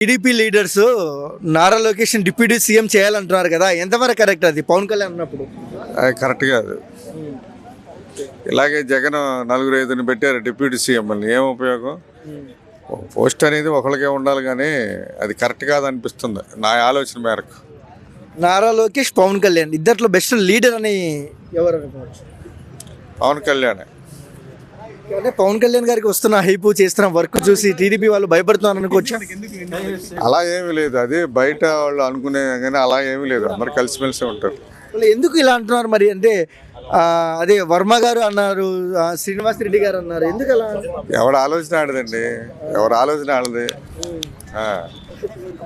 TDP leaders Nara Lokesh deputy CM చేయాలంటున్నారు కదా, ఎంతవరకు కరెక్ట్ అది పవన్ కళ్యాణ్ అన్నప్పుడు? అది కరెక్ట్ కాదు. ఇలాగే జగన్ 4-5 పెట్టారు డిప్యూటీ సీఎంని, ఏం ఉపయోగం? పోస్ట్ అనేది ఒకరికే ఉండాలి, కానీ అది కరెక్ట్ కాదు అనిపిస్తుంది నా ఆలోచన మేరకు. నారా లోకేష్ పవన్ కళ్యాణ్ ఇద్దట్లో బెస్ట్ లీడర్ అని ఎవరు అనుకోవచ్చు? పవన్ కళ్యాణ్. అంటే పవన్ కళ్యాణ్ గారికి వస్తున్న హైప్ చేస్తున్న వర్క్ చూసి టీడీపీ వాళ్ళు భయపడుతున్నారు అనుకోవచ్చు. అలా ఏమీ లేదు, అది బయట వాళ్ళు అనుకునే, కానీ అలా ఏమీ లేదు, అందరు కలిసిమెలిసి ఉంటారు. వాళ్ళు ఎందుకు ఇలా అంటున్నారు మరి? అంటే అదే వర్మ గారు అన్నారు, శ్రీనివాస్ రెడ్డి గారు అన్నారు, ఎందుకు అలా? ఎవరి ఆలోచన ఆడదండి, ఎవరి ఆలోచన ఆడదు.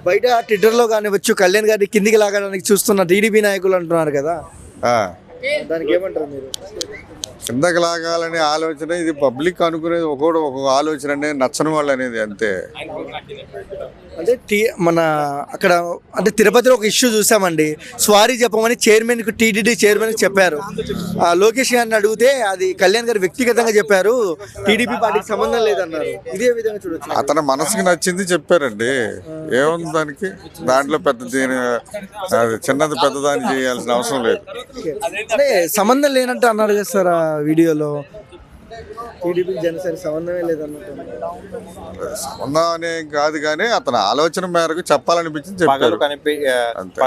బయట ట్విట్టర్లో కానివచ్చు కళ్యాణ్ గారిని కిందికి లాగడానికి చూస్తున్న టీడీపీ నాయకులు అంటున్నారు కదా, దానికి ఏమంటారు మీరు? కిందకి లాగాలనే ఆలోచన, ఇది పబ్లిక్ అనుకునేది ఒక్కొక్క ఆలోచన అనేది నచ్చని వాళ్ళు అనేది, అంతే. అంటే మన అక్కడ అంటే తిరుపతిలో ఒక ఇష్యూ చూసామండి, స్వారీ చెప్పమని చైర్మన్కి టీటీడీ చైర్మన్కి చెప్పారు. లోకేష్ గారిని అడిగితే అది కళ్యాణ్ గారు వ్యక్తిగతంగా చెప్పారు, టీడీపీ పార్టీకి సంబంధం లేదన్నారు. ఇదే విధంగా చూడొచ్చు. అతని మనసుకి నచ్చింది చెప్పారండి, ఏముంది దానికి? దాంట్లో చిన్నది పెద్దదాన్ని చేయాల్సిన అవసరం లేదు. అంటే సంబంధం లేనట్టు అన్నారు కదా సార్ ఆ వీడియోలో, టీడీపీ జనసేన సంబంధమే లేదన్నట్టు. సంబంధం అనే కాదు, కానీ అతని ఆలోచన మేరకు చెప్పాలనిపించింది చెప్పారు, అంతే.